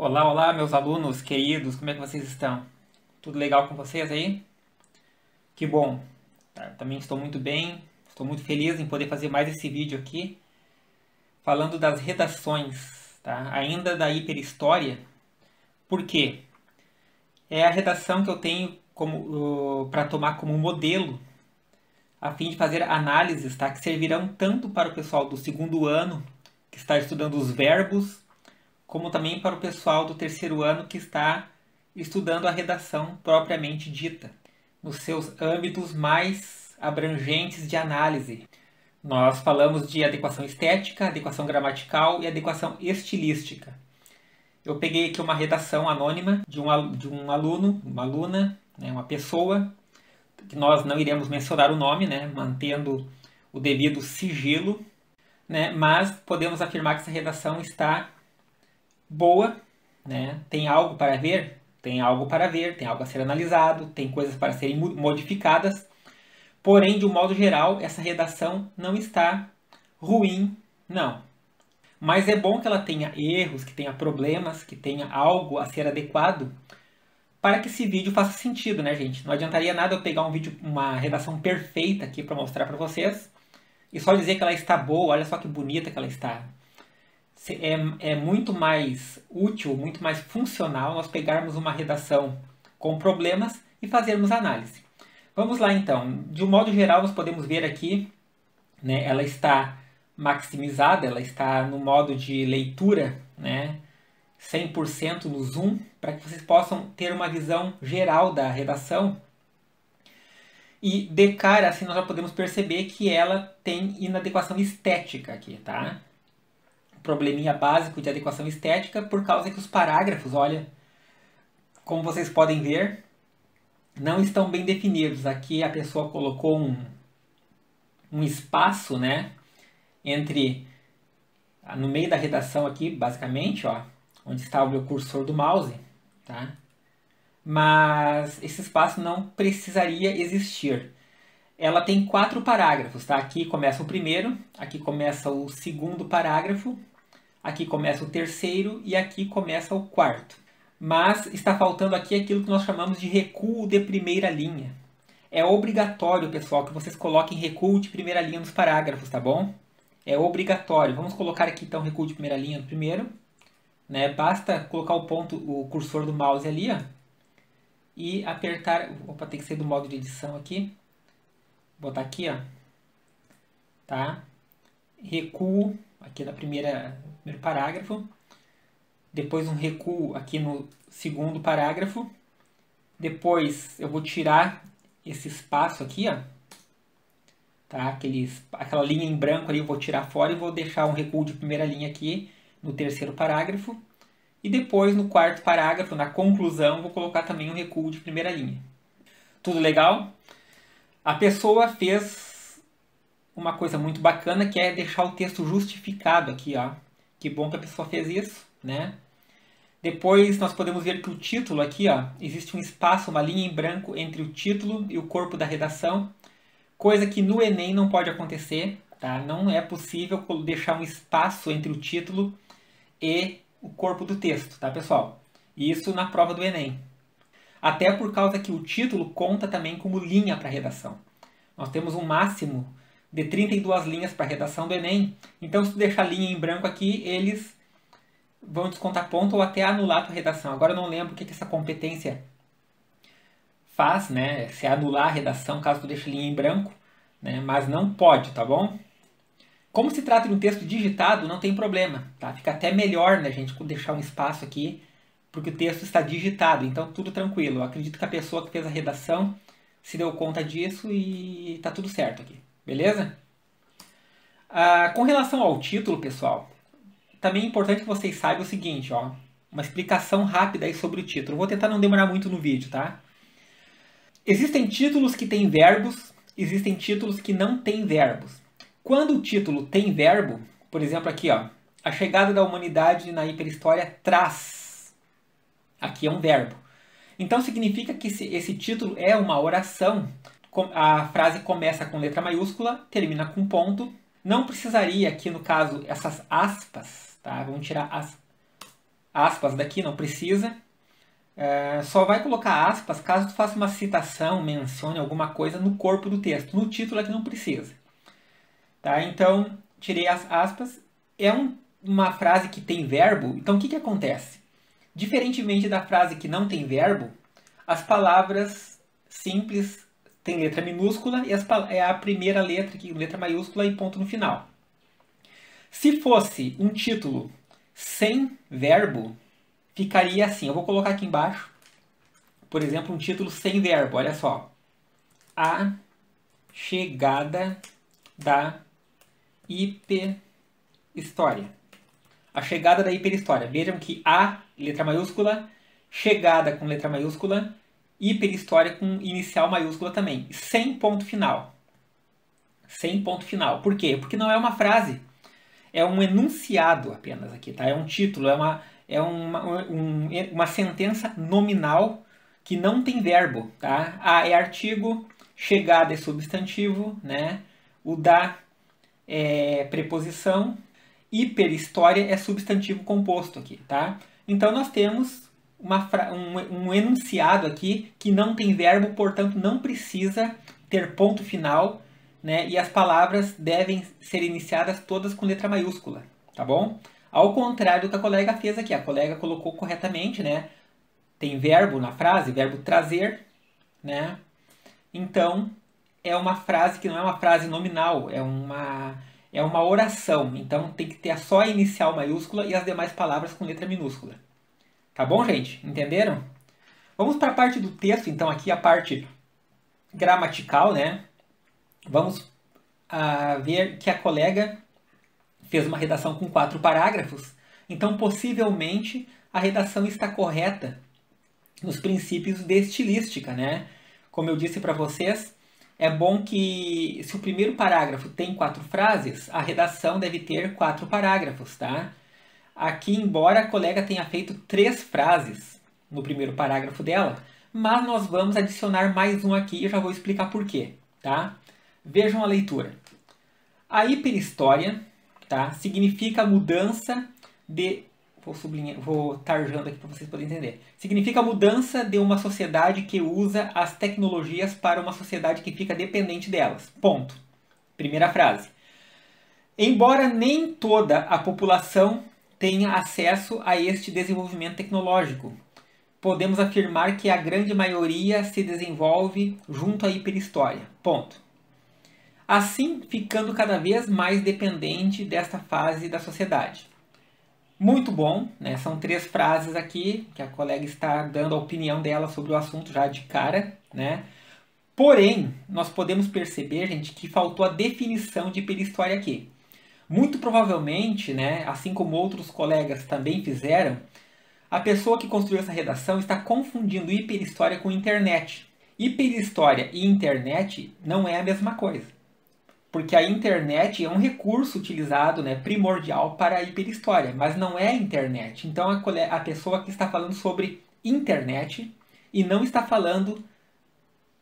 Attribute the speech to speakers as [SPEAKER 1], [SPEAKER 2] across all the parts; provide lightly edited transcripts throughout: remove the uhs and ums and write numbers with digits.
[SPEAKER 1] Olá, olá, meus alunos queridos, como é que vocês estão? Tudo legal com vocês aí? Que bom! Também estou muito bem, estou muito feliz em poder fazer mais esse vídeo aqui, falando das redações, tá? Ainda da hiperhistória. Por quê? É a redação que eu tenho como para tomar como modelo, a fim de fazer análises, tá? Que servirão tanto para o pessoal do segundo ano, que está estudando os verbos, como também para o pessoal do terceiro ano que está estudando a redação propriamente dita, nos seus âmbitos mais abrangentes de análise. Nós falamos de adequação estética, adequação gramatical e adequação estilística. Eu peguei aqui uma redação anônima de um aluno, uma aluna, né, uma pessoa, que nós não iremos mencionar o nome, né, mantendo o devido sigilo, né, mas podemos afirmar que essa redação está boa, né? Tem algo para ver? Tem algo para ver, tem algo a ser analisado, tem coisas para serem modificadas. Porém, de um modo geral, essa redação não está ruim, não. Mas é bom que ela tenha erros, que tenha problemas, que tenha algo a ser adequado para que esse vídeo faça sentido, né, gente? Não adiantaria nada eu pegar um vídeo, uma redação perfeita aqui para mostrar para vocês e só dizer que ela está boa, olha só que bonita que ela está. É muito mais útil, muito mais funcional nós pegarmos uma redação com problemas e fazermos análise. Vamos lá então. De um modo geral, nós podemos ver aqui, né, ela está maximizada, ela está no modo de leitura, né, 100% no zoom, para que vocês possam ter uma visão geral da redação. E de cara, assim, nós já podemos perceber que ela tem inadequação estética aqui, tá? Probleminha básico de adequação estética, por causa que os parágrafos, olha, como vocês podem ver, não estão bem definidos. Aqui a pessoa colocou um espaço, né, entre, no meio da redação aqui, basicamente, ó, onde está o meu cursor do mouse, tá? Mas esse espaço não precisaria existir. Ela tem 4 parágrafos, tá? Aqui começa o primeiro, aqui começa o segundo parágrafo, aqui começa o terceiro e aqui começa o quarto. Mas está faltando aqui aquilo que nós chamamos de recuo de primeira linha. É obrigatório, pessoal, que vocês coloquem recuo de primeira linha nos parágrafos, tá bom? É obrigatório. Vamos colocar aqui então recuo de primeira linha no primeiro. Né? Basta colocar o cursor do mouse ali, ó, e apertar... Opa, tem que ser do modo de edição aqui. Vou botar aqui, ó. Tá? Recuo aqui no primeiro parágrafo, depois um recuo aqui no segundo parágrafo, depois eu vou tirar esse espaço aqui, ó, tá? Aquela linha em branco ali eu vou tirar fora e vou deixar um recuo de primeira linha aqui no terceiro parágrafo, e depois no quarto parágrafo, na conclusão, vou colocar também um recuo de primeira linha. Tudo legal? A pessoa fez uma coisa muito bacana, que é deixar o texto justificado aqui, ó. Que bom que a pessoa fez isso, né? Depois nós podemos ver que o título aqui, ó, existe um espaço, uma linha em branco entre o título e o corpo da redação, coisa que no Enem não pode acontecer, tá? Não é possível deixar um espaço entre o título e o corpo do texto, tá, pessoal? Isso na prova do Enem. Até por causa que o título conta também como linha para a redação. Nós temos um máximo de 32 linhas para a redação do Enem. Então, se tu deixar linha em branco aqui, eles vão descontar ponto ou até anular a tua redação. Agora eu não lembro o que essa competência faz, né? Se é anular a redação caso tu deixe linha em branco, né? Mas não pode, tá bom? Como se trata de um texto digitado, não tem problema, tá? Fica até melhor, né, gente, deixar um espaço aqui, porque o texto está digitado, então tudo tranquilo. Eu acredito que a pessoa que fez a redação se deu conta disso e tá tudo certo aqui. Beleza? Com relação ao título, pessoal, também é importante que vocês saibam o seguinte, ó, uma explicação rápida aí sobre o título. Vou tentar não demorar muito no vídeo, tá? Existem títulos que têm verbos, existem títulos que não têm verbos. Quando o título tem verbo, por exemplo aqui, ó, a chegada da humanidade na hiperhistória traz. Aqui é um verbo. Então significa que esse título é uma oração. A frase começa com letra maiúscula, termina com ponto. Não precisaria aqui, no caso, essas aspas, tá? Vamos tirar as aspas daqui, não precisa. Só vai colocar aspas caso tu faça uma citação, mencione alguma coisa no corpo do texto. No título aqui não precisa. Tá? Então, tirei as aspas. É uma frase que tem verbo, então o que acontece? Diferentemente da frase que não tem verbo, as palavras simples têm letra minúscula e é a primeira letra, letra maiúscula e ponto no final. Se fosse um título sem verbo, ficaria assim. Eu vou colocar aqui embaixo, por exemplo, um título sem verbo. Olha só. A chegada da hiperhistória. A chegada da hiperhistória. Vejam que A, letra maiúscula, chegada com letra maiúscula, hiperhistória com inicial maiúscula também. Sem ponto final. Sem ponto final. Por quê? Porque não é uma frase. É um enunciado apenas aqui, tá? É um título, é uma sentença nominal que não tem verbo, tá? A é artigo, chegada é substantivo, né? O da é preposição, hiperhistória é substantivo composto aqui, tá? Então nós temos um enunciado aqui que não tem verbo, portanto não precisa ter ponto final, né? E as palavras devem ser iniciadas todas com letra maiúscula, tá bom? Ao contrário do que a colega fez aqui, a colega colocou corretamente, né? Tem verbo na frase, verbo trazer, né? Então, é uma frase que não é uma frase nominal, é uma oração. Então, tem que ter só a inicial maiúscula e as demais palavras com letra minúscula. Tá bom, gente? Entenderam? Vamos para a parte do texto, então, aqui a parte gramatical, né? Vamos ver que a colega fez uma redação com 4 parágrafos. Então, possivelmente, a redação está correta nos princípios de estilística, né? Como eu disse para vocês, é bom que se o primeiro parágrafo tem 4 frases, a redação deve ter 4 parágrafos, tá? Aqui, embora a colega tenha feito 3 frases no primeiro parágrafo dela, mas nós vamos adicionar mais um aqui e eu já vou explicar por quê, tá? Vejam a leitura. A hiperhistória, tá, significa mudança de... Vou tarjando aqui para vocês poderem entender. Significa mudança de uma sociedade que usa as tecnologias para uma sociedade que fica dependente delas. Ponto. Primeira frase. Embora nem toda a população tenha acesso a este desenvolvimento tecnológico, podemos afirmar que a grande maioria se desenvolve junto à hiperhistória. Ponto. Assim, ficando cada vez mais dependente desta fase da sociedade. Muito bom, né? São 3 frases aqui que a colega está dando a opinião dela sobre o assunto já de cara, né? Porém, nós podemos perceber, gente, que faltou a definição de hiperhistória aqui. Muito provavelmente, né, assim como outros colegas também fizeram, a pessoa que construiu essa redação está confundindo hiperhistória com internet. Hiperhistória e internet não é a mesma coisa. Porque a internet é um recurso utilizado, né, primordial para a hiperhistória, mas não é a internet. Então a pessoa aqui está falando sobre internet e não está falando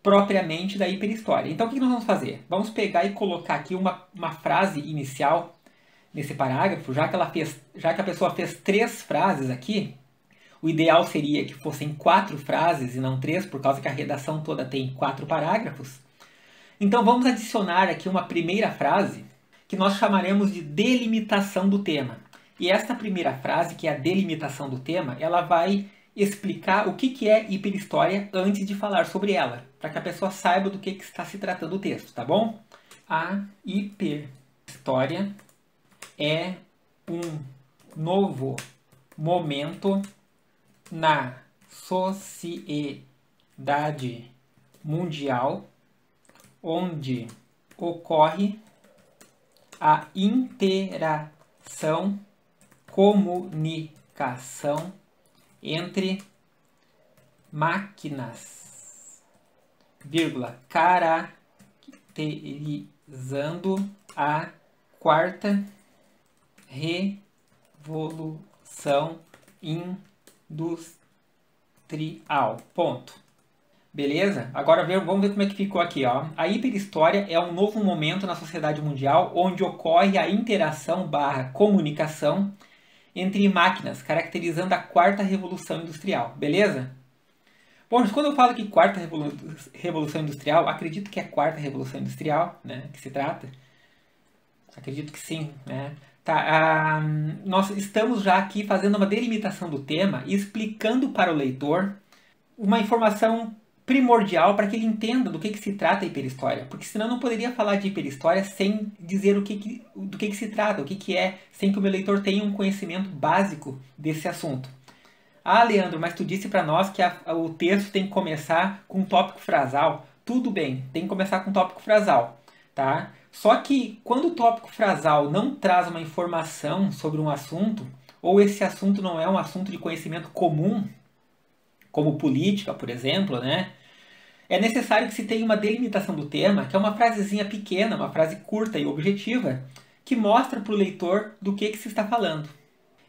[SPEAKER 1] propriamente da hiperhistória. Então o que nós vamos fazer? Vamos pegar e colocar aqui uma frase inicial nesse parágrafo, já que a pessoa fez 3 frases aqui, o ideal seria que fossem 4 frases e não 3, por causa que a redação toda tem 4 parágrafos. Então vamos adicionar aqui uma primeira frase que nós chamaremos de delimitação do tema. E esta primeira frase, que é a delimitação do tema, ela vai explicar o que é hiperhistória antes de falar sobre ela, para que a pessoa saiba do que está se tratando o texto, tá bom? A hiperhistória é um novo momento na sociedade mundial onde ocorre a interação, comunicação entre máquinas, caracterizando a quarta revolução industrial. Ponto. Beleza? Agora vamos ver como é que ficou aqui, ó. A hiperhistória é um novo momento na sociedade mundial onde ocorre a interação / comunicação entre máquinas, caracterizando a quarta revolução industrial. Beleza? Bom, quando eu falo que quarta revolução industrial, acredito que é a quarta revolução industrial, né, que se trata. Acredito que sim, né? Tá, nós estamos já aqui fazendo uma delimitação do tema e explicando para o leitor uma informação primordial para que ele entenda do que se trata a hiperhistória. Porque senão eu não poderia falar de hiperhistória sem dizer do que se trata, o que é, sem que o meu leitor tenha um conhecimento básico desse assunto. Ah, Leandro, mas tu disse para nós que o texto tem que começar com um tópico frasal. Tudo bem, tem que começar com um tópico frasal, tá? Só que quando o tópico frasal não traz uma informação sobre um assunto, ou esse assunto não é um assunto de conhecimento comum, como política, por exemplo, né? É necessário que se tenha uma delimitação do tema, que é uma frasezinha pequena, uma frase curta e objetiva, que mostra para o leitor do que se está falando.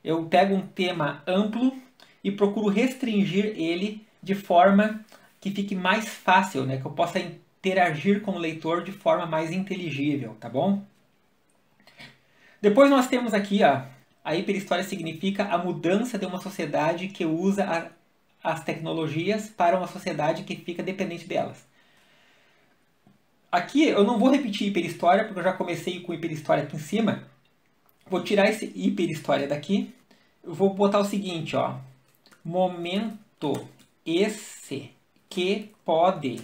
[SPEAKER 1] Eu pego um tema amplo e procuro restringir ele de forma que fique mais fácil, né? Que eu possa interagir com o leitor de forma mais inteligível, tá bom? Depois nós temos aqui, ó, a hiperhistória significa a mudança de uma sociedade que usa as tecnologias para uma sociedade que fica dependente delas. Aqui eu não vou repetir hiperhistória, porque eu já comecei com hiperhistória aqui em cima. Vou tirar esse hiperhistória daqui. Eu vou botar o seguinte, ó. Momento esse que pode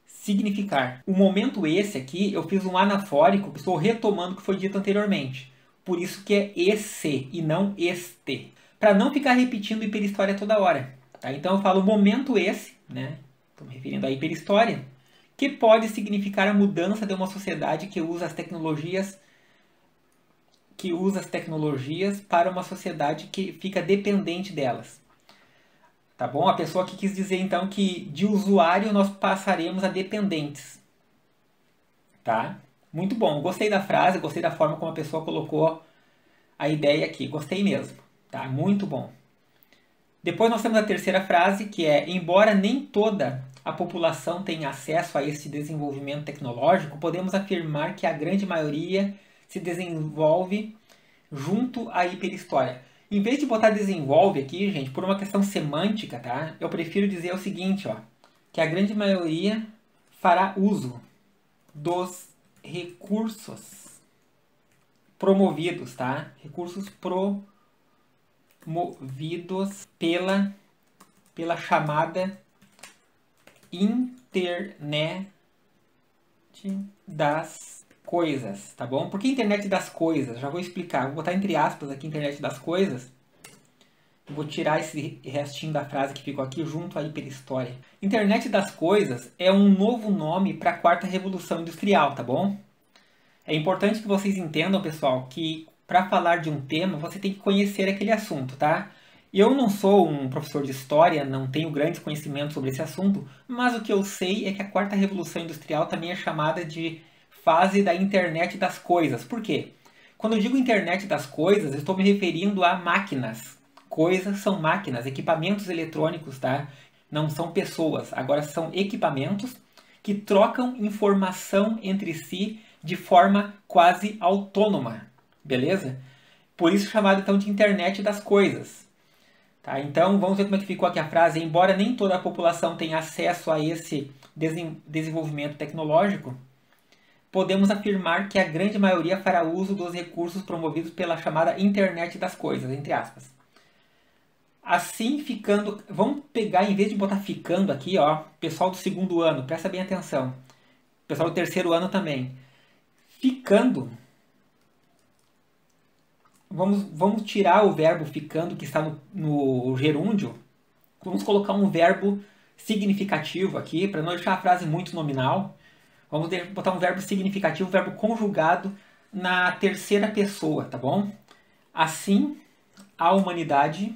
[SPEAKER 1] significar. O momento esse aqui, eu fiz um anafórico, que estou retomando o que foi dito anteriormente. Por isso que é esse e não este. Para não ficar repetindo hiperhistória toda hora. Tá? Então eu falo momento esse, né? Estou me referindo à hiperhistória, que pode significar a mudança de uma sociedade que usa as tecnologias para uma sociedade que fica dependente delas. Tá bom? A pessoa que quis dizer então que de usuário nós passaremos a dependentes. Tá? Muito bom. Gostei da frase, gostei da forma como a pessoa colocou a ideia aqui. Gostei mesmo. Tá? Muito bom. Depois nós temos a terceira frase, que é: embora nem toda a população tenha acesso a este desenvolvimento tecnológico, podemos afirmar que a grande maioria se desenvolve junto à hiperhistória. Em vez de botar desenvolve aqui, gente, por uma questão semântica, tá? Eu prefiro dizer o seguinte, ó, que a grande maioria fará uso dos recursos promovidos, tá? Recursos promovidos pela chamada internet das coisas, tá bom? Por que internet das coisas? Já vou explicar. Vou botar entre aspas aqui internet das coisas. Vou tirar esse restinho da frase que ficou aqui junto à hiperhistória. Internet das coisas é um novo nome para a quarta revolução industrial, tá bom? É importante que vocês entendam, pessoal, que para falar de um tema você tem que conhecer aquele assunto, tá? Eu não sou um professor de história, não tenho grandes conhecimentos sobre esse assunto, mas o que eu sei é que a quarta revolução industrial também é chamada de fase da internet das coisas. Por quê? Quando eu digo internet das coisas, eu estou me referindo a máquinas. Coisas são máquinas, equipamentos eletrônicos, tá? Não são pessoas. Agora são equipamentos que trocam informação entre si de forma quase autônoma. Beleza? Por isso chamado então de internet das coisas. Tá? Então vamos ver como é que ficou aqui a frase. Embora nem toda a população tenha acesso a esse desenvolvimento tecnológico, podemos afirmar que a grande maioria fará uso dos recursos promovidos pela chamada internet das coisas, entre aspas. Assim ficando, vamos pegar, em vez de botar ficando aqui, ó, pessoal do segundo ano, presta bem atenção. Pessoal do terceiro ano também. Ficando, vamos tirar o verbo ficando que está no gerúndio. Vamos colocar um verbo significativo aqui, para não deixar a frase muito nominal. Vamos botar um verbo significativo, um verbo conjugado na terceira pessoa, tá bom? Assim, a humanidade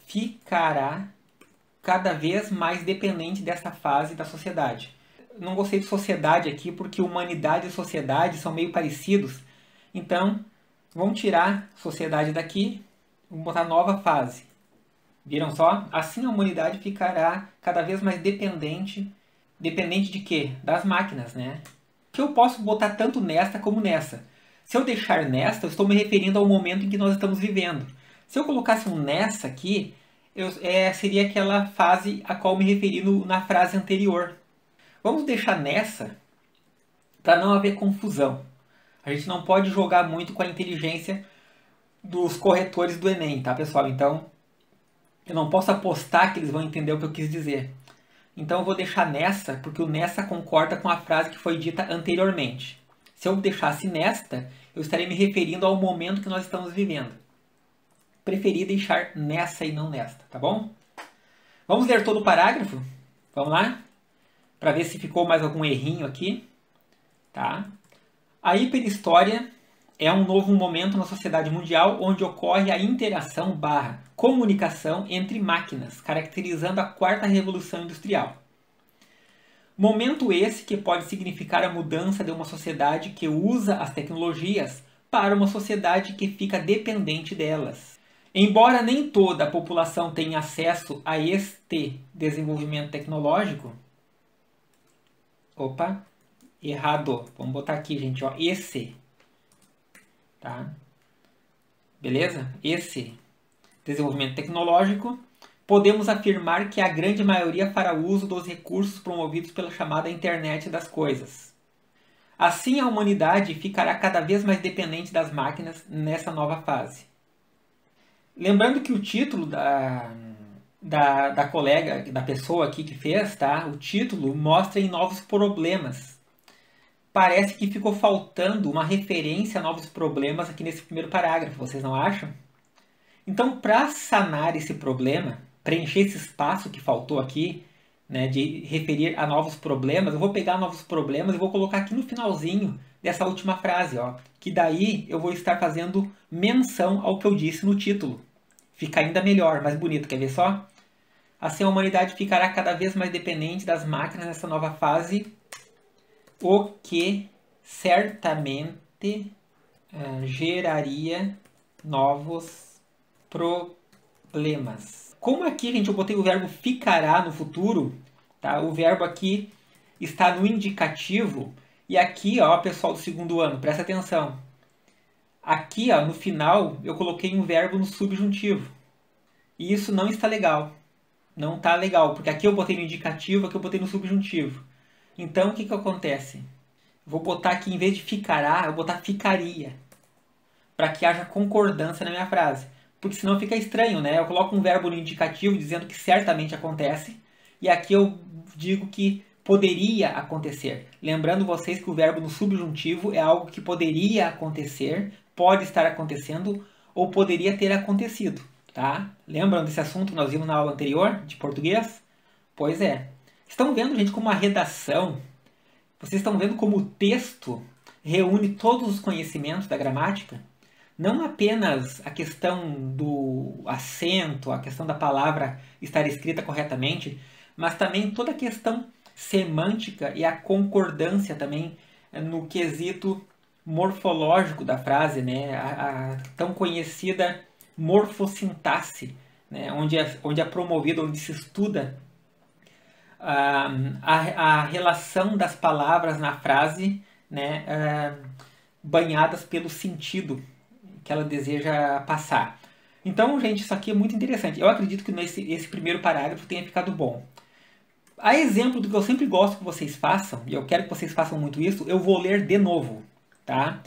[SPEAKER 1] ficará cada vez mais dependente dessa fase da sociedade. Não gostei de sociedade aqui porque humanidade e sociedade são meio parecidos. Então, vamos tirar sociedade daqui, vamos botar nova fase. Viram só? Assim a humanidade ficará cada vez mais dependente. Dependente de quê? Das máquinas, né? Que eu posso botar tanto nesta como nessa. Se eu deixar nesta, eu estou me referindo ao momento em que nós estamos vivendo. Se eu colocasse um nessa aqui, seria aquela fase a qual me referi na frase anterior. Vamos deixar nessa para não haver confusão. A gente não pode jogar muito com a inteligência dos corretores do Enem, tá, pessoal? Então, eu não posso apostar que eles vão entender o que eu quis dizer. Então, eu vou deixar nessa, porque o nessa concorda com a frase que foi dita anteriormente. Se eu deixasse nesta, eu estaria me referindo ao momento que nós estamos vivendo. Preferi deixar nessa e não nesta, tá bom? Vamos ler todo o parágrafo? Vamos lá? Para ver se ficou mais algum errinho aqui. Tá? A hiperhistória é um novo momento na sociedade mundial onde ocorre a interação / comunicação entre máquinas, caracterizando a quarta revolução industrial. Momento esse que pode significar a mudança de uma sociedade que usa as tecnologias para uma sociedade que fica dependente delas. Embora nem toda a população tenha acesso a este desenvolvimento tecnológico... Opa, errado. Vamos botar aqui, gente, ó, esse. Tá? Beleza? Esse desenvolvimento tecnológico, podemos afirmar que a grande maioria fará uso dos recursos promovidos pela chamada internet das coisas. Assim, a humanidade ficará cada vez mais dependente das máquinas nessa nova fase. Lembrando que o título da colega, da pessoa aqui que fez, tá? O título mostra em novos problemas. Parece que ficou faltando uma referência a novos problemas aqui nesse primeiro parágrafo, vocês não acham? Então, para sanar esse problema, preencher esse espaço que faltou aqui, né, de referir a novos problemas, eu vou pegar novos problemas e vou colocar aqui no finalzinho dessa última frase, ó, que daí eu vou estar fazendo menção ao que eu disse no título. Fica ainda melhor, mais bonito, quer ver só? Assim a humanidade ficará cada vez mais dependente das máquinas nessa nova fase, o que certamente geraria novos problemas. Como aqui, gente, eu botei o verbo ficará no futuro, tá? O verbo aqui está no indicativo, e aqui, ó, pessoal do segundo ano, presta atenção. Aqui, ó, no final, eu coloquei um verbo no subjuntivo. E isso não está legal. Não está legal, porque aqui eu botei no indicativo, aqui eu botei no subjuntivo. Então, o que acontece? Vou botar aqui, em vez de ficará, eu vou botar ficaria. Para que haja concordância na minha frase. Porque senão fica estranho, né? Eu coloco um verbo no indicativo dizendo que certamente acontece. E aqui eu digo que poderia acontecer. Lembrando vocês que o verbo no subjuntivo é algo que poderia acontecer, pode estar acontecendo ou poderia ter acontecido. Tá? Lembram desse assunto que nós vimos na aula anterior de português? Pois é. Estão vendo, gente, como a redação, vocês estão vendo como o texto reúne todos os conhecimentos da gramática? Não apenas a questão do acento, a questão da palavra estar escrita corretamente, mas também toda a questão semântica e a concordância também no quesito morfológico da frase, né? A tão conhecida morfossintaxe, né? onde é promovido, onde se estuda a relação das palavras na frase, né? Banhadas pelo sentido que ela deseja passar. Então, gente, isso aqui é muito interessante. Eu acredito que esse primeiro parágrafo tenha ficado bom. A exemplo do que eu sempre gosto que vocês façam, e eu quero que vocês façam muito isso, eu vou ler de novo, tá?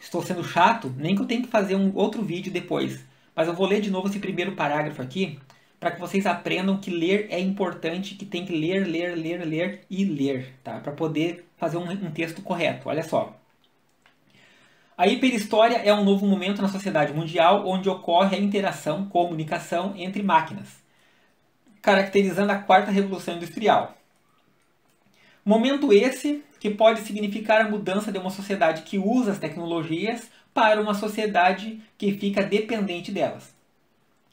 [SPEAKER 1] Estou sendo chato, nem que eu tenha que fazer um outro vídeo depois. Mas eu vou ler de novo esse primeiro parágrafo aqui, para que vocês aprendam que ler é importante, que tem que ler, ler, ler, ler e ler, tá? Para poder fazer um texto correto. Olha só. A hiperhistória é um novo momento na sociedade mundial onde ocorre a interação, comunicação entre máquinas, caracterizando a quarta revolução industrial. Momento esse que pode significar a mudança de uma sociedade que usa as tecnologias para uma sociedade que fica dependente delas.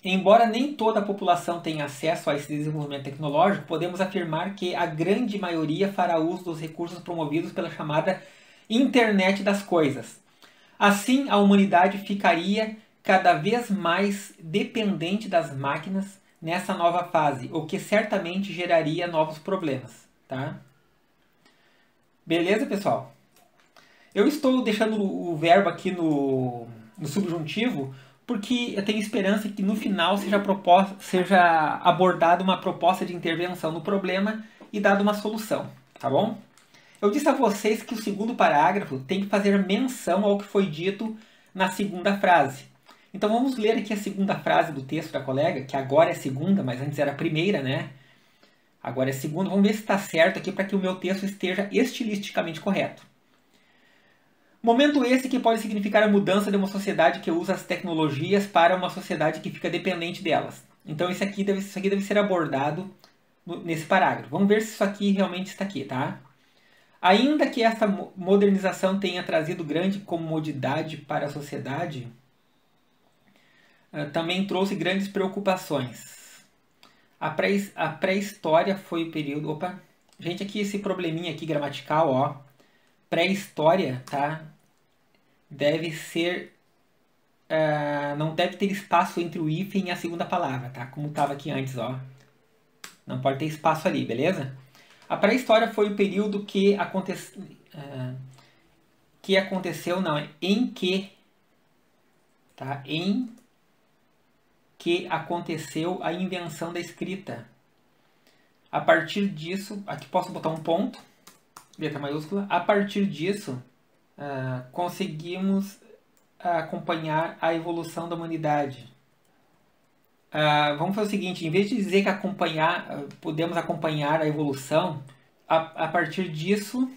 [SPEAKER 1] Embora nem toda a população tenha acesso a esse desenvolvimento tecnológico, podemos afirmar que a grande maioria fará uso dos recursos promovidos pela chamada internet das coisas. Assim, a humanidade ficaria cada vez mais dependente das máquinas nessa nova fase, o que certamente geraria novos problemas. Tá? Beleza, pessoal? Eu estou deixando o verbo aqui no subjuntivo porque eu tenho esperança que no final seja abordada uma proposta de intervenção no problema e dada uma solução, tá bom? Eu disse a vocês que o segundo parágrafo tem que fazer menção ao que foi dito na segunda frase. Então vamos ler aqui a segunda frase do texto da colega, que agora é segunda, mas antes era a primeira, né? Agora é segunda. Vamos ver se está certo aqui para que o meu texto esteja estilisticamente correto. Momento esse que pode significar a mudança de uma sociedade que usa as tecnologias para uma sociedade que fica dependente delas. Então isso aqui deve ser abordado nesse parágrafo. Vamos ver se isso aqui realmente está aqui, tá? Ainda que essa modernização tenha trazido grande comodidade para a sociedade, também trouxe grandes preocupações. A pré-história foi o período... Opa! Gente, aqui esse probleminha aqui gramatical, ó. Pré-história, tá? Deve ser... não deve ter espaço entre o hífen e a segunda palavra, tá? Como estava aqui antes, ó. Não pode ter espaço ali, beleza? A pré-história foi o período que aconteceu, não, em que, tá? Em que aconteceu a invenção da escrita. A partir disso, aqui posso botar um ponto, letra maiúscula. A partir disso, conseguimos acompanhar a evolução da humanidade. Vamos fazer o seguinte, em vez de dizer que podemos acompanhar a evolução, a partir disso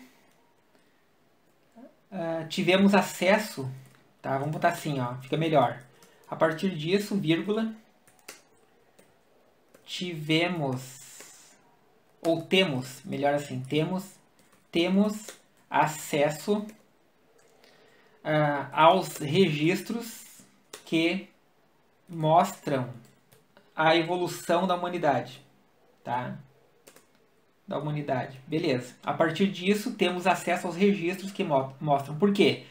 [SPEAKER 1] tivemos acesso, tá? Vamos botar assim, ó, fica melhor. A partir disso, vírgula, temos, melhor assim, temos acesso aos registros que mostram a evolução da humanidade, tá? Da humanidade. Beleza. A partir disso, temos acesso aos registros que mostram. Por quê?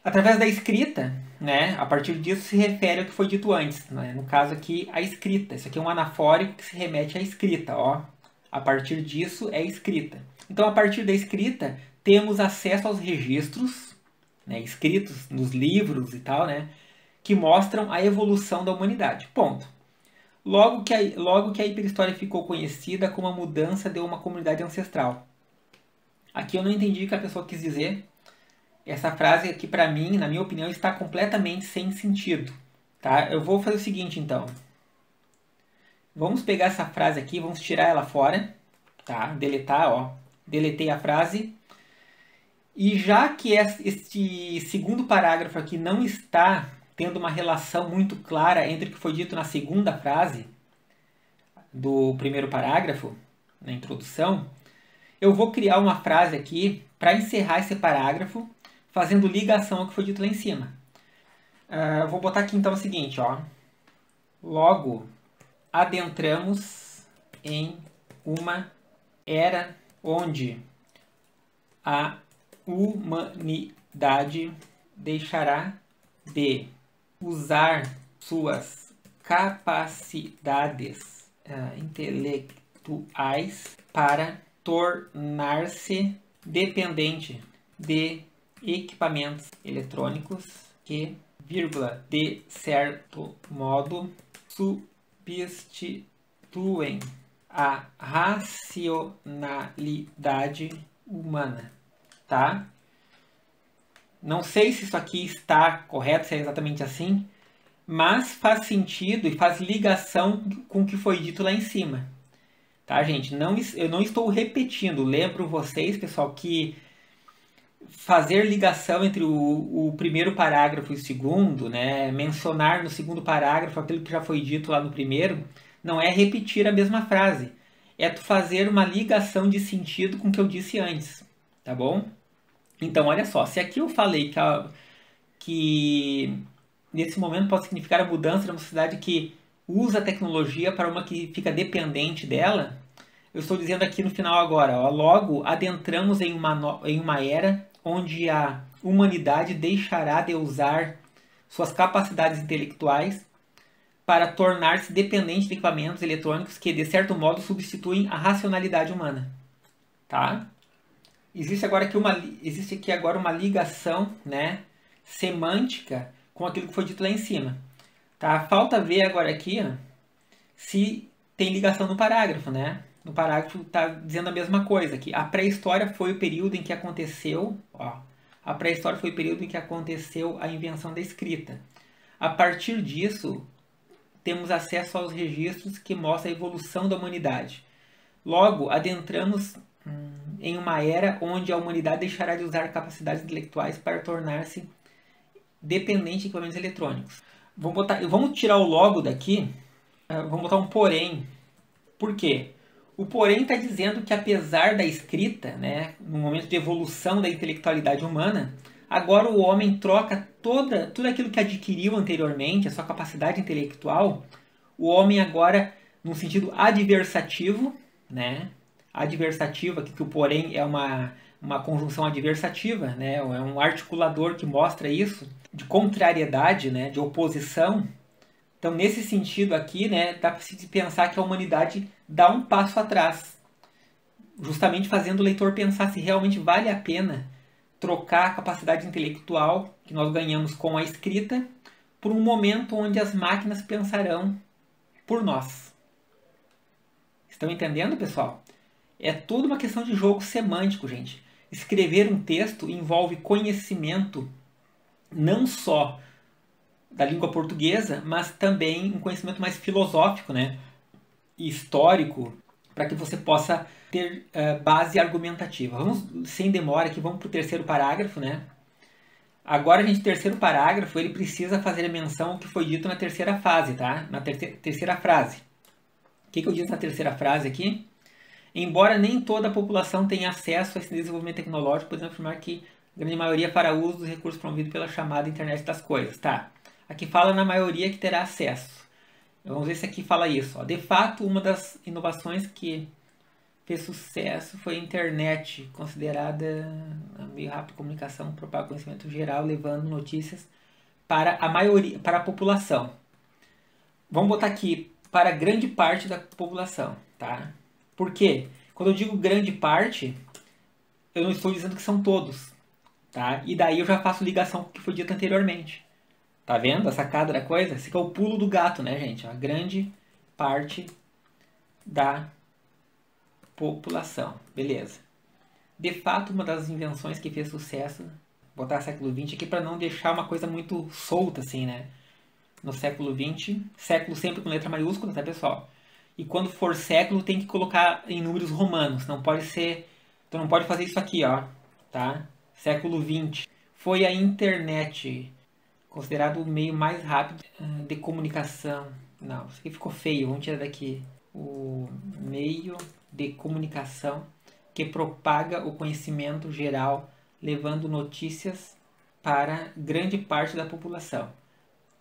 [SPEAKER 1] Através da escrita, né? A partir disso se refere ao que foi dito antes, né? No caso aqui, a escrita. Isso aqui é um anafórico que se remete à escrita, ó. A partir disso é escrita. Então, a partir da escrita, temos acesso aos registros, né, escritos nos livros e tal, né? Que mostram a evolução da humanidade. Ponto. Logo que a hiperhistória ficou conhecida como a mudança de uma comunidade ancestral. Aqui eu não entendi o que a pessoa quis dizer. Essa frase aqui, para mim, na minha opinião, está completamente sem sentido. Tá? Eu vou fazer o seguinte, então. Vamos pegar essa frase aqui, vamos tirar ela fora. Tá? Deletar, ó. Deletei a frase. E já que este segundo parágrafo aqui não está tendo uma relação muito clara entre o que foi dito na segunda frase do primeiro parágrafo, na introdução, eu vou criar uma frase aqui para encerrar esse parágrafo, fazendo ligação ao que foi dito lá em cima. Eu vou botar aqui então o seguinte, ó. Logo, adentramos em uma era onde a humanidade deixará de usar suas capacidades intelectuais para tornar-se dependente de equipamentos eletrônicos que, vírgula, de certo modo, substituem a racionalidade humana, tá? Não sei se isso aqui está correto, se é exatamente assim, mas faz sentido e faz ligação com o que foi dito lá em cima. Tá, gente? Eu não estou repetindo. Lembro vocês, pessoal, que fazer ligação entre o primeiro parágrafo e o segundo, né? Mencionar no segundo parágrafo aquilo que já foi dito lá no primeiro, não é repetir a mesma frase. É tu fazer uma ligação de sentido com o que eu disse antes. Tá bom? Então, olha só, se aqui eu falei que nesse momento pode significar a mudança de uma sociedade que usa a tecnologia para uma que fica dependente dela, eu estou dizendo aqui no final agora, ó, logo adentramos em uma era onde a humanidade deixará de usar suas capacidades intelectuais para tornar-se dependente de equipamentos eletrônicos que, de certo modo, substituem a racionalidade humana. Tá? Existe aqui agora uma ligação, né, semântica com aquilo que foi dito lá em cima. Tá? Falta ver agora aqui, ó, se tem ligação no parágrafo, né? No parágrafo está dizendo a mesma coisa, que a pré-história foi o período em que aconteceu, ó, a pré-história foi o período em que aconteceu a invenção da escrita. A partir disso, temos acesso aos registros que mostram a evolução da humanidade. Logo, adentramos em uma era onde a humanidade deixará de usar capacidades intelectuais para tornar-se dependente de equipamentos eletrônicos. Vamos tirar o logo daqui, vamos botar um porém. Por quê? O porém está dizendo que apesar da escrita, né, no momento de evolução da intelectualidade humana, agora o homem troca tudo aquilo que adquiriu anteriormente, a sua capacidade intelectual, o homem agora, num sentido adversativo, né, adversativo, aqui que o porém é uma conjunção adversativa, né, é um articulador que mostra isso, de contrariedade, né, de oposição. Então, nesse sentido aqui, né, dá para se pensar que a humanidade dá um passo atrás, justamente fazendo o leitor pensar se realmente vale a pena trocar a capacidade intelectual que nós ganhamos com a escrita por um momento onde as máquinas pensarão por nós. Estão entendendo, pessoal? É tudo uma questão de jogo semântico, gente. Escrever um texto envolve conhecimento não só da língua portuguesa, mas também um conhecimento mais filosófico, né, e histórico, para que você possa ter base argumentativa. Vamos, sem demora, aqui vamos para o terceiro parágrafo, né? Agora, gente, o terceiro parágrafo, ele precisa fazer a menção ao que foi dito na terceira fase, tá? Na terceira frase. O que eu disse na terceira frase aqui? Embora nem toda a população tenha acesso a esse desenvolvimento tecnológico, podemos afirmar que a grande maioria fará uso dos recursos promovidos pela chamada internet das coisas, tá? Aqui fala na maioria que terá acesso. Vamos ver se aqui fala isso. Ó. De fato, uma das inovações que fez sucesso foi a internet, considerada a meio rápida comunicação, propaga conhecimento geral, levando notícias para a maioria, para a população. Vamos botar aqui para grande parte da população, tá? Por quê? Quando eu digo grande parte, eu não estou dizendo que são todos, tá? E daí eu já faço ligação com o que foi dito anteriormente. Tá vendo a sacada da coisa? Esse aqui é o pulo do gato, né, gente? A grande parte da população. Beleza. De fato, uma das invenções que fez sucesso, vou botar século XX aqui para não deixar uma coisa muito solta, assim, né? No século XX, século sempre com letra maiúscula, tá, pessoal? E quando for século, tem que colocar em números romanos. Não pode ser... Então não pode fazer isso aqui, ó. Tá? Século XX. Foi a internet... considerado o meio mais rápido de comunicação. Não, isso aqui ficou feio, vamos tirar daqui. O meio de comunicação que propaga o conhecimento geral, levando notícias para grande parte da população.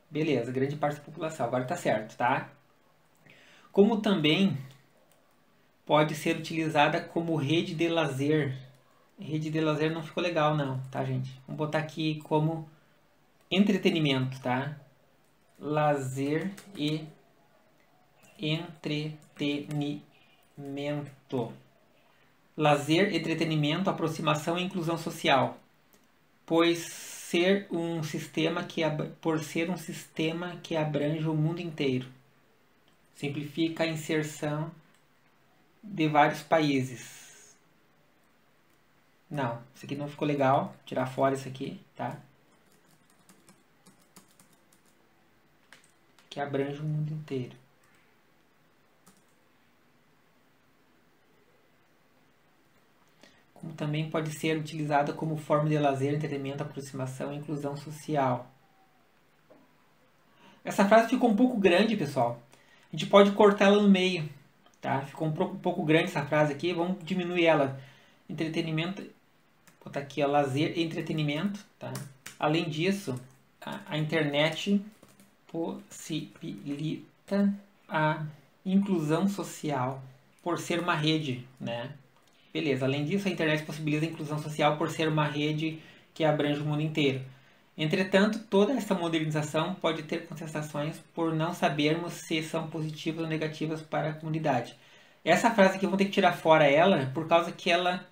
[SPEAKER 1] Beleza, grande parte da população, agora tá certo, tá? Como também pode ser utilizada como rede de lazer. Rede de lazer não ficou legal não, tá, gente? Vamos botar aqui como entretenimento, tá? Lazer e entretenimento. Lazer, entretenimento, aproximação e inclusão social. Por ser um sistema que abrange o mundo inteiro. Simplifica a inserção de vários países. Não, isso aqui não ficou legal. Vou tirar fora isso aqui, tá? Que abrange o mundo inteiro. Como também pode ser utilizada como forma de lazer, entretenimento, aproximação e inclusão social. Essa frase ficou um pouco grande, pessoal. A gente pode cortá-la no meio, tá? Ficou um pouco grande essa frase aqui, vamos diminuir ela. Entretenimento, vou botar aqui, ó, lazer e entretenimento, tá? Além disso, a internet possibilita a inclusão social por ser uma rede, né? Beleza, além disso, a internet possibilita a inclusão social por ser uma rede que abrange o mundo inteiro. Entretanto, toda essa modernização pode ter contestações por não sabermos se são positivas ou negativas para a comunidade. Essa frase aqui eu vou ter que tirar fora ela, por causa que ela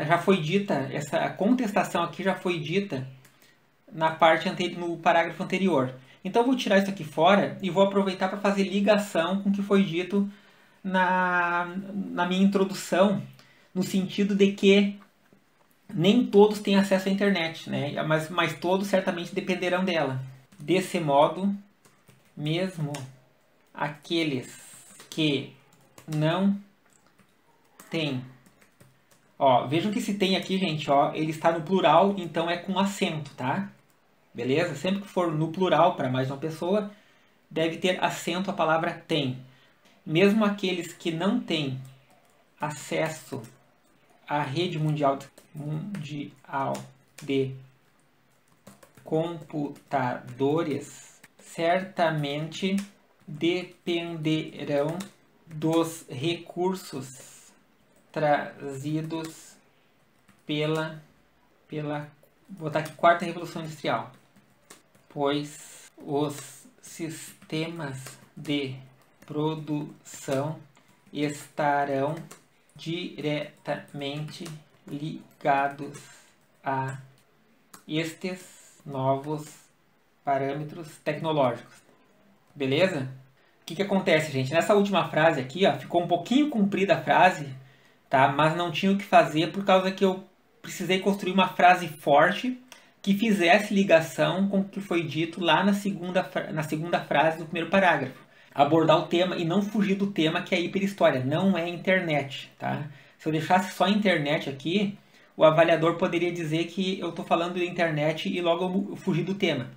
[SPEAKER 1] já foi dita, essa contestação aqui já foi dita no parágrafo anterior. Então eu vou tirar isso aqui fora e vou aproveitar para fazer ligação com o que foi dito na minha introdução, no sentido de que nem todos têm acesso à internet, né? Mas todos certamente dependerão dela. Desse modo, mesmo aqueles que não têm. Ó, vejam que se tem aqui, gente, ó, ele está no plural, então é com acento, tá? Beleza? Sempre que for no plural para mais uma pessoa, deve ter acento a palavra tem. Mesmo aqueles que não têm acesso à rede mundial de computadores, certamente dependerão dos recursos trazidos pela vou botar aqui, quarta revolução industrial, pois os sistemas de produção estarão diretamente ligados a estes novos parâmetros tecnológicos. Beleza? O que acontece, gente? Nessa última frase aqui, ó, ficou um pouquinho comprida a frase, tá? Mas não tinha o que fazer por causa que eu precisei construir uma frase forte que fizesse ligação com o que foi dito lá na segunda frase do primeiro parágrafo. Abordar o tema e não fugir do tema, que é a hiperhistória, não é internet, tá? Se eu deixasse só internet aqui, o avaliador poderia dizer que eu estou falando de internet e logo eu fugi do tema.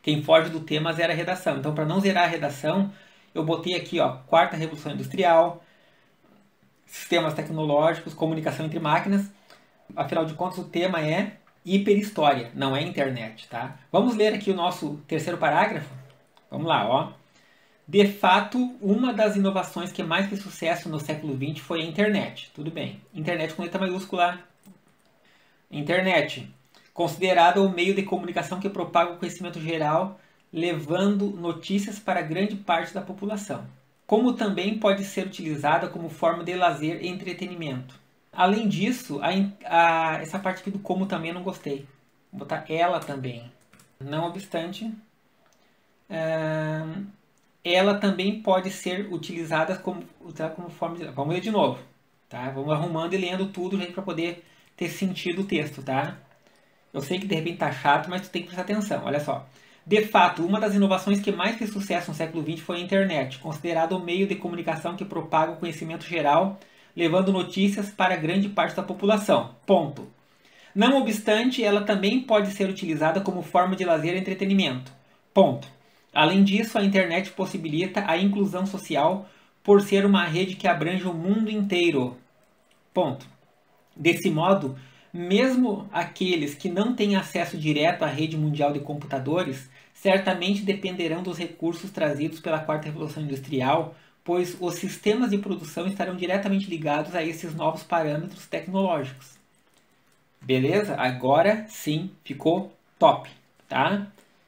[SPEAKER 1] Quem foge do tema zera a redação. Então, para não zerar a redação, eu botei aqui, ó, quarta revolução industrial, sistemas tecnológicos, comunicação entre máquinas. Afinal de contas, o tema é hiperhistória, não é internet, tá? Vamos ler aqui o nosso terceiro parágrafo? Vamos lá, ó. De fato, uma das inovações que mais fez sucesso no século XX foi a internet. Tudo bem. Internet com letra maiúscula. Internet, considerada o meio de comunicação que propaga o conhecimento geral, levando notícias para grande parte da população. Como também pode ser utilizada como forma de lazer e entretenimento. Além disso, essa parte aqui do como também eu não gostei. Vou botar ela também. Não obstante, ela também pode ser utilizada como forma de... Vamos ler de novo. Tá? Vamos arrumando e lendo tudo, gente, para poder ter sentido o texto, tá? Eu sei que de repente tá chato, mas tu tem que prestar atenção. Olha só. De fato, uma das inovações que mais fez sucesso no século XX foi a internet, considerada o meio de comunicação que propaga o conhecimento geral, levando notícias para grande parte da população. Ponto. Não obstante, ela também pode ser utilizada como forma de lazer e entretenimento. Ponto. Além disso, a internet possibilita a inclusão social por ser uma rede que abrange o mundo inteiro. Ponto. Desse modo, mesmo aqueles que não têm acesso direto à rede mundial de computadores, certamente dependerão dos recursos trazidos pela quarta revolução industrial, pois os sistemas de produção estarão diretamente ligados a esses novos parâmetros tecnológicos. Beleza? Agora sim, ficou top, tá?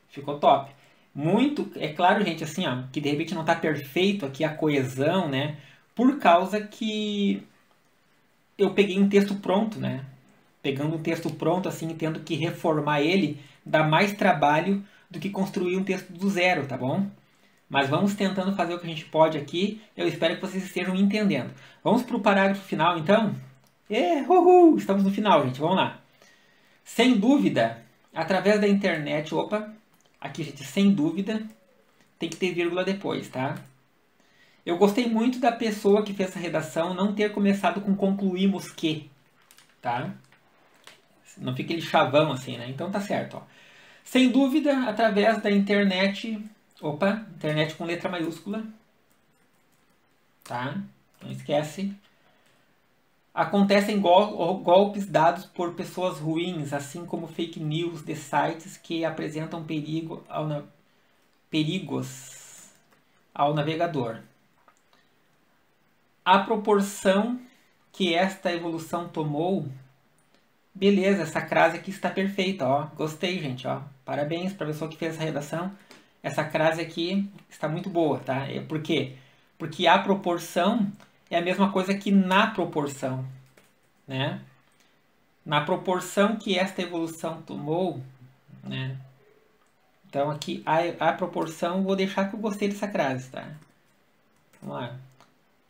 [SPEAKER 1] Ficou top. Muito, é claro, gente, assim, ó, que de repente não está perfeito aqui a coesão, né? Por causa que eu peguei um texto pronto, né? Pegando um texto pronto, assim, tendo que reformar ele, dá mais trabalho do que construir um texto do zero, tá bom? Mas vamos tentando fazer o que a gente pode aqui. Eu espero que vocês estejam entendendo. Vamos para o parágrafo final, então? Uhul! Estamos no final, gente. Vamos lá. Sem dúvida, através da internet... Opa! Aqui, gente, sem dúvida. Tem que ter vírgula depois, tá? Eu gostei muito da pessoa que fez essa redação não ter começado com concluímos que, tá? Não fica ele chavão assim, né? Então tá certo, ó. Sem dúvida, através da internet... Opa, internet com letra maiúscula. Tá? Não esquece. Acontecem golpes dados por pessoas ruins, assim como fake news de sites que apresentam perigos ao navegador. A proporção que esta evolução tomou... Beleza, essa crase aqui está perfeita, ó. Gostei, gente, ó. Parabéns para a pessoa que fez essa redação. Essa crase aqui está muito boa, tá? Por quê? Porque a proporção é a mesma coisa que na proporção, né? Na proporção que esta evolução tomou... né? Então aqui a proporção, vou deixar que eu gostei dessa crase, tá? Vamos lá.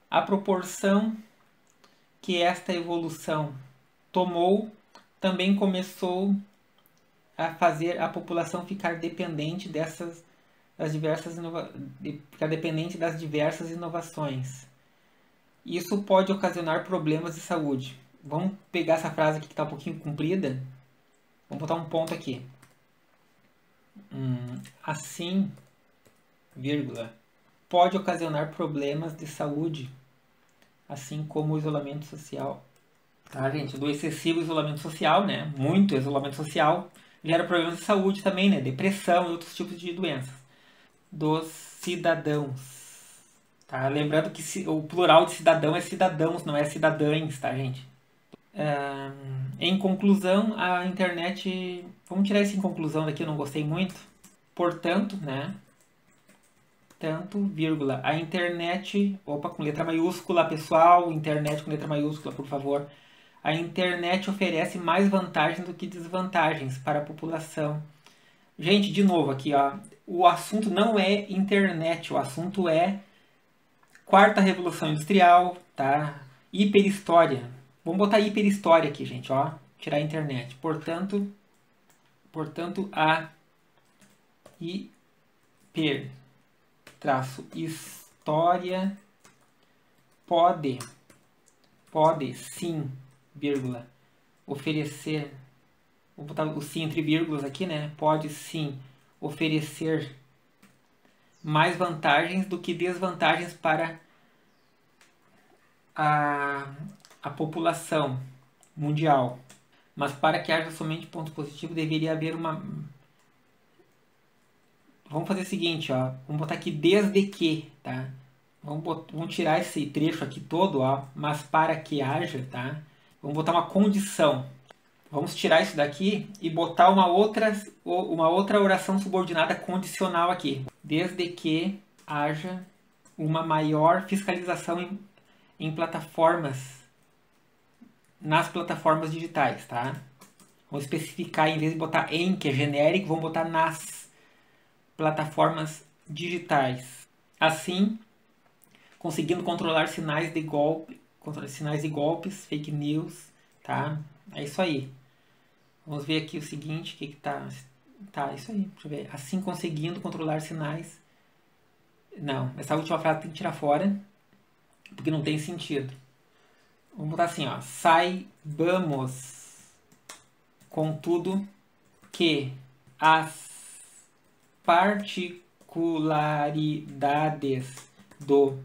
[SPEAKER 1] A proporção que esta evolução tomou também começou a fazer a população ficar dependente ficar dependente das diversas inovações. Isso pode ocasionar problemas de saúde. Vamos pegar essa frase aqui que está um pouquinho comprida. Vamos botar um ponto aqui. Assim, vírgula, pode ocasionar problemas de saúde, assim como o isolamento social. Tá, gente? Do excessivo isolamento social, né? Muito isolamento social gera problemas de saúde também, né? Depressão e outros tipos de doenças. Dos cidadãos. Tá? Lembrando que o plural de cidadão é cidadãos, não é cidadães, tá, gente? Em conclusão, a internet... Vamos tirar esse em conclusão daqui, eu não gostei muito. Portanto, né? Tanto, vírgula, a internet... Opa, com letra maiúscula, pessoal. Internet com letra maiúscula, por favor. A internet oferece mais vantagens do que desvantagens para a população. Gente, de novo aqui, ó. O assunto não é internet, o assunto é quarta revolução industrial, tá? Hiperhistória. Vamos botar hiperhistória aqui, gente, ó. Tirar a internet. Portanto a hiper-história pode sim, vírgula, oferecer, vou botar o sim entre vírgulas aqui, né? Pode sim oferecer mais vantagens do que desvantagens para a população mundial. Mas para que haja somente ponto positivo, deveria haver uma... Vamos fazer o seguinte, ó. Vamos botar aqui desde que, tá? Vamos tirar esse trecho aqui todo, ó. Mas para que haja, tá? Vamos botar uma condição. Vamos tirar isso daqui e botar uma outra oração subordinada condicional aqui. Desde que haja uma maior fiscalização em plataformas, nas plataformas digitais, tá? Vamos especificar, em vez de botar em, que é genérico, vamos botar nas plataformas digitais. Assim, conseguindo controlar sinais de golpes, fake news, tá? É isso aí. Vamos ver aqui o seguinte, o que tá... Tá, isso aí, deixa eu ver. Assim, conseguindo controlar sinais... Não, essa última frase tem que tirar fora, porque não tem sentido. Vamos botar assim, ó. Saibamos, contudo, que as particularidades do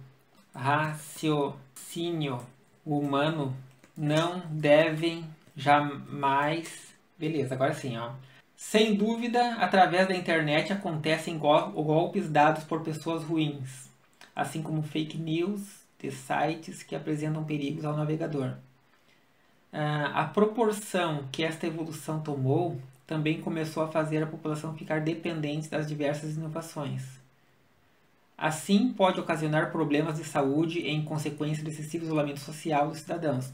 [SPEAKER 1] raciocínio humano não devem jamais... Beleza, agora sim, ó. Sem dúvida, através da internet acontecem golpes dados por pessoas ruins, assim como fake news de sites que apresentam perigos ao navegador. A proporção que esta evolução tomou também começou a fazer a população ficar dependente das diversas inovações. Assim, pode ocasionar problemas de saúde em consequência do excessivo isolamento social dos cidadãos.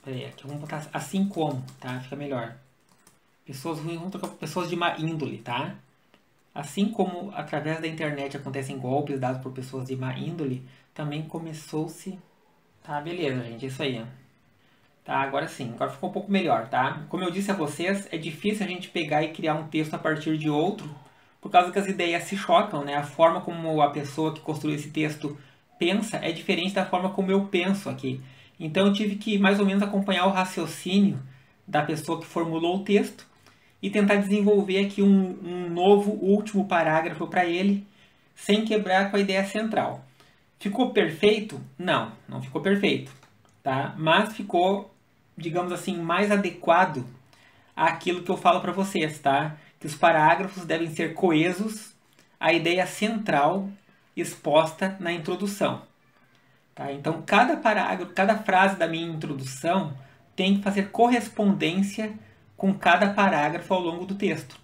[SPEAKER 1] Peraí, aqui vamos botar assim como, tá? Fica melhor. Pessoas ruins vão trocar por pessoas de má índole, tá? Assim como através da internet acontecem golpes dados por pessoas de má índole, também começou-se... Tá, beleza, gente, é isso aí. Tá, agora sim, agora ficou um pouco melhor, tá? Como eu disse a vocês, é difícil a gente pegar e criar um texto a partir de outro, por causa que as ideias se chocam, né? A forma como a pessoa que construiu esse texto pensa é diferente da forma como eu penso aqui. Então eu tive que mais ou menos acompanhar o raciocínio da pessoa que formulou o texto e tentar desenvolver aqui um novo último parágrafo para ele, sem quebrar com a ideia central. Ficou perfeito? Não, não ficou perfeito, tá? Mas ficou, digamos assim, mais adequado àquilo que eu falo para vocês, tá? Que os parágrafos devem ser coesos à ideia central exposta na introdução. Tá? Então, cada parágrafo, cada frase da minha introdução tem que fazer correspondência com cada parágrafo ao longo do texto.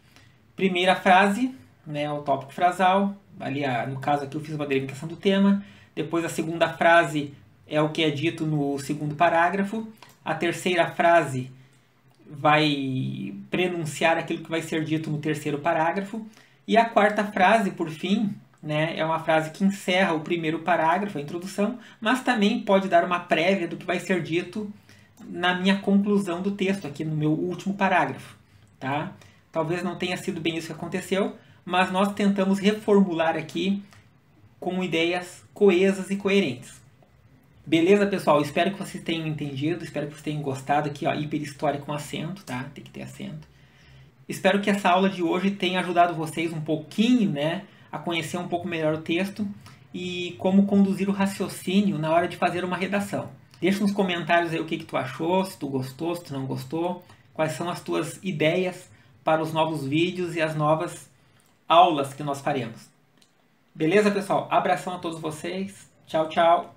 [SPEAKER 1] Primeira frase, né, o tópico frasal, ali no caso aqui eu fiz uma delimitação do tema. Depois a segunda frase é o que é dito no segundo parágrafo. A terceira frase vai prenunciar aquilo que vai ser dito no terceiro parágrafo. E a quarta frase, por fim, né, é uma frase que encerra o primeiro parágrafo, a introdução, mas também pode dar uma prévia do que vai ser dito na minha conclusão do texto, aqui no meu último parágrafo. Tá? Talvez não tenha sido bem isso que aconteceu, mas nós tentamos reformular aqui com ideias coesas e coerentes. Beleza, pessoal? Espero que vocês tenham entendido, espero que vocês tenham gostado aqui, ó, hiperhistória com acento, tá? Tem que ter acento. Espero que essa aula de hoje tenha ajudado vocês um pouquinho, né, a conhecer um pouco melhor o texto e como conduzir o raciocínio na hora de fazer uma redação. Deixa nos comentários aí o que tu achou, se tu gostou, se tu não gostou, quais são as tuas ideias para os novos vídeos e as novas aulas que nós faremos. Beleza, pessoal? Abração a todos vocês. Tchau, tchau.